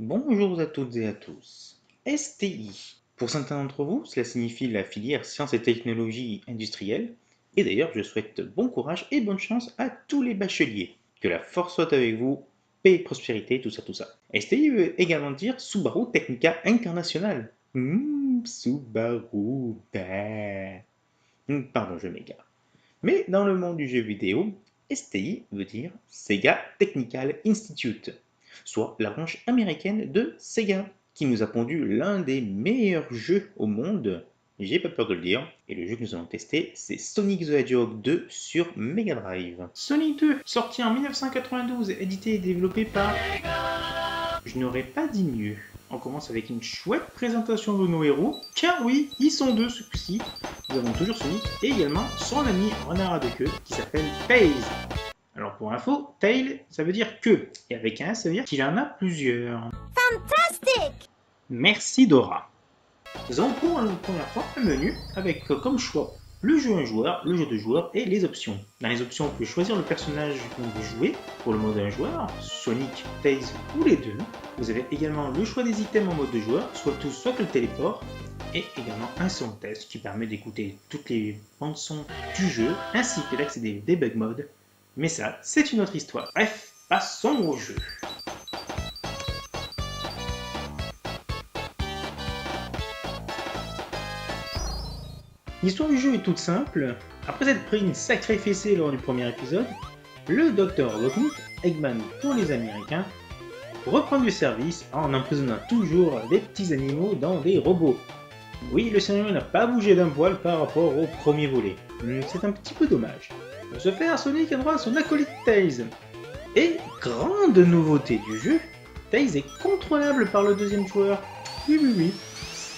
Bonjour à toutes et à tous. STI. Pour certains d'entre vous, cela signifie la filière sciences et technologies industrielles. Et d'ailleurs, je souhaite bon courage et bonne chance à tous les bacheliers. Que la force soit avec vous, paix et prospérité, tout ça, tout ça. STI veut également dire Subaru Technica International. Subaru. Pardon, je m'égare. Mais dans le monde du jeu vidéo, STI veut dire Sega Technical Institute, soit la branche américaine de Sega, qui nous a pondu l'un des meilleurs jeux au monde, j'ai pas peur de le dire, et le jeu que nous allons tester, c'est Sonic the Hedgehog 2 sur Mega Drive. Sonic 2, sorti en 1992, édité et développé par... Je n'aurais pas dit mieux. On commence avec une chouette présentation de nos héros, car oui, ils sont deux ce coup-ci. Nous avons toujours Sonic et également son ami renard à deux queues qui s'appelle Tails. Alors pour info, Tail ça veut dire queue, et avec un S ça veut dire qu'il en a plusieurs. Fantastic! Merci Dora. Nous avons pour la première fois un menu avec comme choix le jeu un joueur, le jeu deux joueurs et les options. Dans les options, on peut choisir le personnage qu'on veut jouer pour le mode un joueur, Sonic, Tails ou les deux. Vous avez également le choix des items en mode deux joueurs, soit tous, soit que le téléport, et également un son test qui permet d'écouter toutes les bandes son du jeu, ainsi que d'accéder au debug mode. Mais ça, c'est une autre histoire. Bref, passons au jeu. L'histoire du jeu est toute simple. Après être pris une sacrée fessée lors du premier épisode, le Dr Robotnik, Eggman pour les Américains, reprend du service en emprisonnant toujours des petits animaux dans des robots. Oui, le scénario n'a pas bougé d'un poil par rapport au premier volet. C'est un petit peu dommage. Pour ce faire, Sonic a droit à son acolyte Tails. Et grande nouveauté du jeu, Tails est contrôlable par le deuxième joueur. Oui.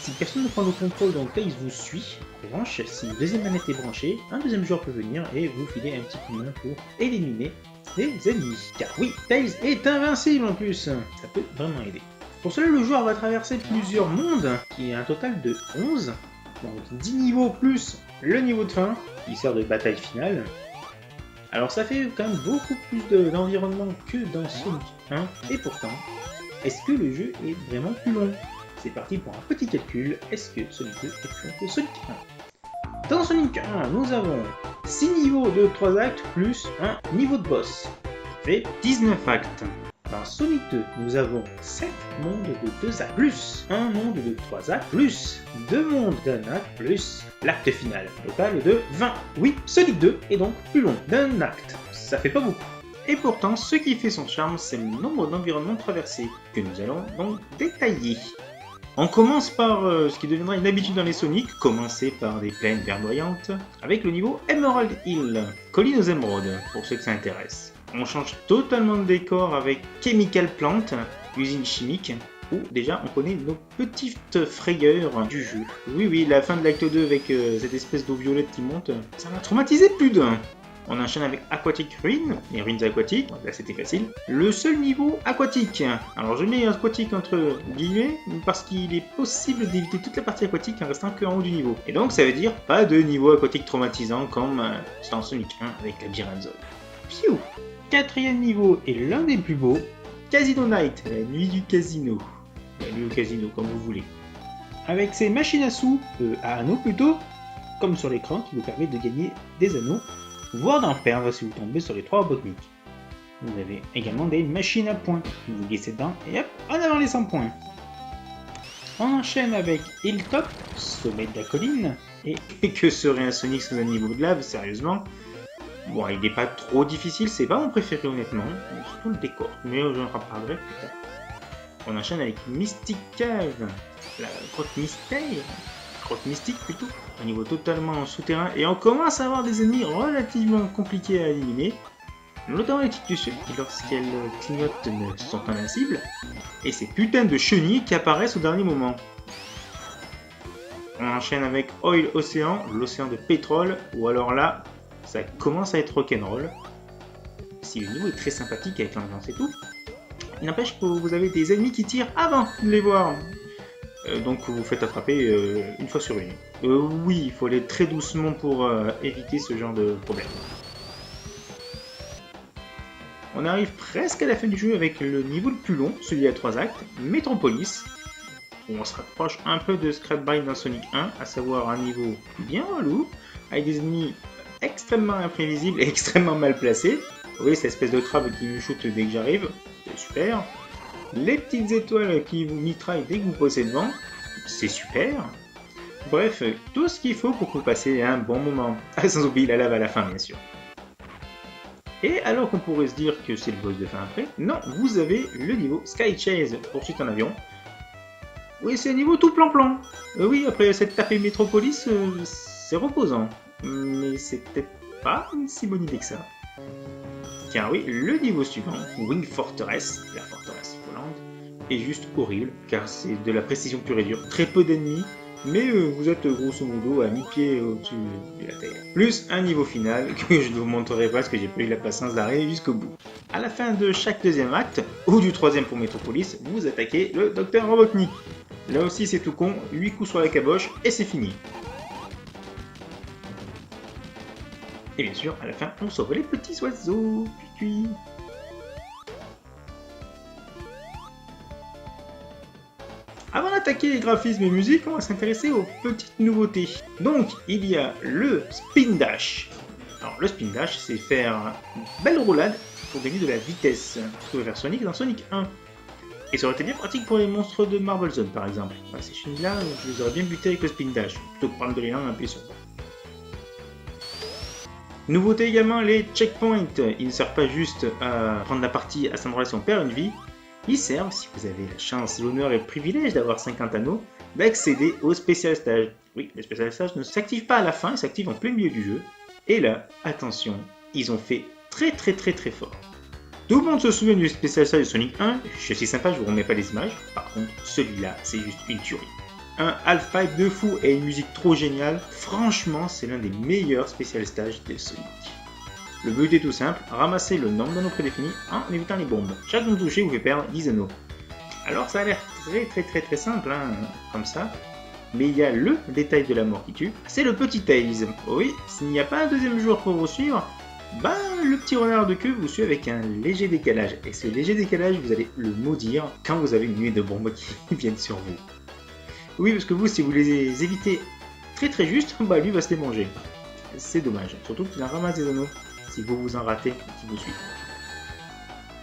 Si personne ne prend le contrôle, donc Tails vous suit. En revanche, si une deuxième manette est branchée, un deuxième joueur peut venir et vous filer un petit coup de main pour éliminer les ennemis. Car oui, Tails est invincible en plus. Ça peut vraiment aider. Pour cela, le joueur va traverser plusieurs mondes, qui est un total de 11. Donc 10 niveaux plus le niveau de fin, qui sert de bataille finale. Alors ça fait quand même beaucoup plus d'environnement que dans Sonic 1, et pourtant, est-ce que le jeu est vraiment plus long? C'est parti pour un petit calcul, est-ce que Sonic 2 est plus long que Sonic 1? Dans Sonic 1, nous avons 6 niveaux de 3 actes plus un niveau de boss, ça fait 19 actes. Dans Sonic 2, nous avons 7 mondes de 2 actes, plus un monde de 3 actes, plus 2 mondes d'un acte, plus l'acte final. Total de 20. Oui, Sonic 2 est donc plus long d'un acte. Ça fait pas beaucoup. Et pourtant, ce qui fait son charme, c'est le nombre d'environnements traversés, que nous allons donc détailler. On commence par ce qui deviendra une habitude dans les Sonic, commencer par des plaines verdoyantes, avec le niveau Emerald Hill, colline aux émeraudes, pour ceux que ça intéresse. On change totalement de décor avec Chemical Plant, usine chimique, où déjà on connaît nos petites frayeurs du jeu. Oui, la fin de l'acte 2 avec cette espèce d'eau violette qui monte, ça m'a traumatisé plus d'un. On enchaîne avec Aquatic Ruin, les ruines aquatiques, donc là c'était facile. Le seul niveau aquatique, alors je mets aquatique entre guillemets, parce qu'il est possible d'éviter toute la partie aquatique en restant que en haut du niveau. Et donc ça veut dire pas de niveau aquatique traumatisant comme dans Sonic 1 avec la Biranzol. Piou! Quatrième niveau est l'un des plus beaux, Casino Night, la nuit du casino. La nuit au casino, comme vous voulez. Avec ses machines à anneaux plutôt, comme sur l'écran, qui vous permet de gagner des anneaux, voire d'en perdre si vous tombez sur les 3 Robotnik. Vous avez également des machines à points. Vous glissez dedans et hop, en avant les 100 points. On enchaîne avec Hilltop, sommet de la colline. Et que serait un Sonic sans un niveau de lave, sérieusement? Bon, il n'est pas trop difficile, c'est pas mon préféré honnêtement, surtout le décor, mais j'en reparlerai plus tard. On enchaîne avec Mystic Cave, la grotte mystère, grotte mystique plutôt, un niveau totalement souterrain, et on commence à avoir des ennemis relativement compliqués à éliminer, notamment les Tictus qui lorsqu'elles clignotent sont invincibles, et ces putains de chenilles qui apparaissent au dernier moment. On enchaîne avec Oil Ocean, l'océan de pétrole, ou alors là, ça commence à être rock'n'roll. Si le niveau est très sympathique avec l'ambiance et tout, il n'empêche que vous avez des ennemis qui tirent avant de les voir. Donc vous vous faites attraper une fois sur une. Oui, il faut aller très doucement pour éviter ce genre de problème. on arrive presque à la fin du jeu avec le niveau le plus long, celui à 3 actes, Metropolis, où on se rapproche un peu de Scrapbind dans Sonic 1, à savoir un niveau bien relou, avec des ennemis extrêmement imprévisibles et extrêmement mal placés. Vous voyez cette espèce de crabe qui me shoot dès que j'arrive, c'est super. Les petites étoiles qui vous mitraillent dès que vous passez devant, c'est super. Bref, tout ce qu'il faut pour que vous passiez un bon moment. Ah, sans oublier la lave à la fin, bien sûr. Et alors qu'on pourrait se dire que c'est le boss de fin après, non, vous avez le niveau Sky Chase, poursuite en avion. Oui, c'est un niveau tout plan-plan. Oui, après cette tapée Métropolis, c'est reposant. Mais c'est peut-être pas une si bonne idée que ça. Car oui, le niveau suivant, Wing Fortress, la forteresse volante, est juste horrible, car c'est de la précision pure et dure. Très peu d'ennemis, mais vous êtes grosso modo à mi-pied au-dessus de la terre. Plus un niveau final que je ne vous montrerai pas parce que j'ai pas eu la patience d'arriver jusqu'au bout. À la fin de chaque deuxième acte, ou du troisième pour Metropolis, vous attaquez le Docteur Robotnik. Là aussi c'est tout con, 8 coups sur la caboche et c'est fini. Et bien sûr, à la fin, on sauve les petits oiseaux. Puis. Avant d'attaquer les graphismes et musique, on va s'intéresser aux petites nouveautés. Donc, il y a le Spin Dash. Alors, le Spin Dash, c'est faire une belle roulade pour gagner de la vitesse. Ce que pouvait faire Sonic dans Sonic 1. Et ça aurait été bien pratique pour les monstres de Marble Zone, par exemple. Enfin, ces chiens-là, je les aurais bien butés avec le Spin Dash, plutôt que prendre de l'élan et appuyer sur. Nouveauté également, les checkpoints. Ils ne servent pas juste à prendre la partie à cet endroit si on perd une vie. Ils servent, si vous avez la chance, l'honneur et le privilège d'avoir 50 anneaux, d'accéder au Special Stage. Oui, le Special Stage ne s'active pas à la fin, il s'active en plein milieu du jeu. Et là, attention, ils ont fait très fort. Tout le monde se souvient du Special Stage de Sonic 1, je suis sympa, je vous remets pas les images. Par contre, celui-là, c'est juste une tuerie. Un half-pipe de fou et une musique trop géniale, franchement, c'est l'un des meilleurs Special Stages de Sonic. Le but est tout simple, ramasser le nombre d'anneaux prédéfinis en évitant les bombes. Chaque bombe touchée vous fait perdre 10 anneaux. Alors ça a l'air très simple, hein, comme ça. Mais il y a le détail de la mort qui tue, c'est le petit Tails. Oui, s'il n'y a pas un deuxième joueur pour vous suivre, le petit renard de queue vous suit avec un léger décalage. Et ce léger décalage, vous allez le maudire quand vous avez une nuée de bombes qui viennent sur vous. Oui, parce que vous, si vous les évitez très juste, lui va se les manger. C'est dommage, surtout qu'il en ramasse des anneaux. Si vous en ratez, qui vous suit.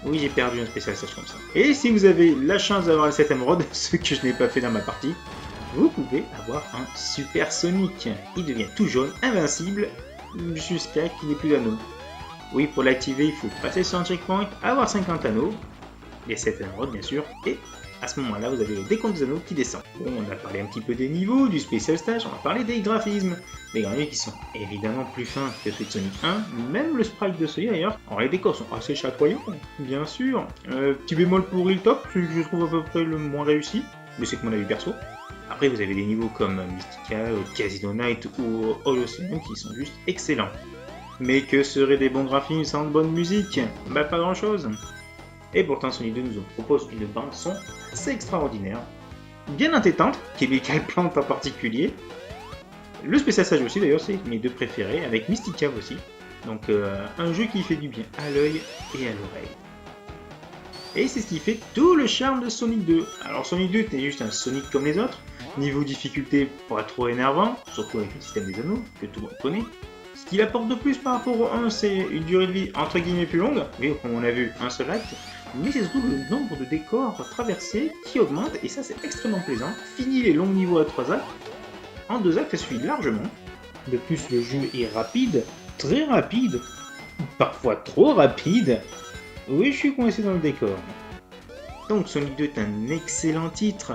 Oui, j'ai perdu un spécial stage comme ça. Et si vous avez la chance d'avoir le 7 émeraude, ce que je n'ai pas fait dans ma partie, vous pouvez avoir un Super Sonic. Il devient tout jaune, invincible, jusqu'à qu'il n'ait plus d'anneaux. Oui, pour l'activer, il faut passer sur un checkpoint, avoir 50 anneaux, les 7 émeraudes bien sûr, et à ce moment-là, vous avez le décompte des anneaux qui descend. Bon, on a parlé un petit peu des niveaux, du Special Stage, on va parler des graphismes. Les graphismes qui sont évidemment plus fins que ceux de Sonic 1, même le sprite de celui d'ailleurs. Alors les décors sont assez chatoyants, bien sûr. Petit bémol pour Hilltop, celui que je trouve à peu près le moins réussi, mais c'est que mon avis perso. Après, vous avez des niveaux comme Mystica, Casino Night ou Holocene qui sont juste excellents. Mais que seraient des bons graphismes sans de bonne musique? Pas grand-chose. Et pourtant Sonic 2 nous propose une bande son assez extraordinaire, bien entêtante, Chemical Plant en particulier. Le Special Stage aussi d'ailleurs, c'est mes deux préférés, avec Mystica aussi. Donc un jeu qui fait du bien à l'œil et à l'oreille. Et c'est ce qui fait tout le charme de Sonic 2. Alors Sonic 2 était juste un Sonic comme les autres, niveau difficulté pas trop énervant, surtout avec le système des anneaux, que tout le monde connaît. Ce qu'il apporte de plus par rapport au 1, c'est une durée de vie entre guillemets plus longue, mais comme on a vu, un seul acte, mais c'est surtout le nombre de décors traversés qui augmente, et ça c'est extrêmement plaisant. Fini les longs niveaux à 3 actes, en 2 actes ça suffit largement. De plus le jeu est rapide, très rapide, parfois trop rapide. Oui, je suis coincé dans le décor. Donc Sonic 2 est un excellent titre,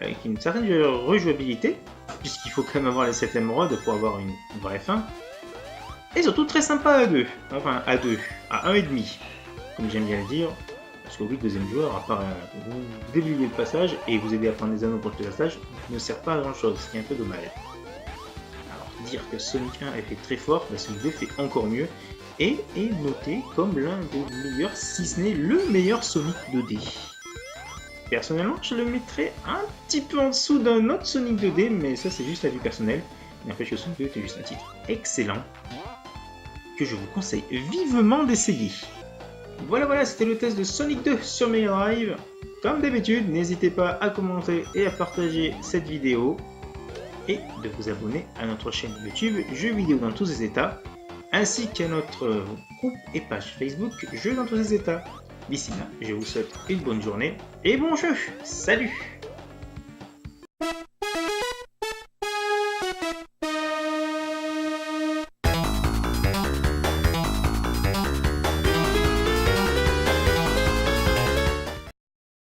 avec une certaine rejouabilité, puisqu'il faut quand même avoir les 7 émeraudes pour avoir une vraie fin. Et surtout très sympa à 2, enfin à 2, à 1,5, comme j'aime bien le dire. Parce que oui, le deuxième joueur, à part vous débugger le passage et vous aider à prendre des anneaux pour le passage, ne sert pas à grand chose, ce qui est un peu dommage. Alors, dire que Sonic 1 est fait très fort, Sonic 2 fait encore mieux, et est noté comme l'un des meilleurs, si ce n'est le meilleur Sonic 2D. Personnellement, je le mettrais un petit peu en dessous d'un autre Sonic 2D, mais ça c'est juste la vue personnelle. N'empêche que Sonic 2 est juste un titre excellent, que je vous conseille vivement d'essayer. Voilà, c'était le test de Sonic 2 sur Mega Drive. Comme d'habitude, n'hésitez pas à commenter et à partager cette vidéo et de vous abonner à notre chaîne YouTube Jeux vidéo dans tous ses états, ainsi qu'à notre groupe et page Facebook Jeux dans tous ses états. D'ici là, je vous souhaite une bonne journée et bon jeu. Salut!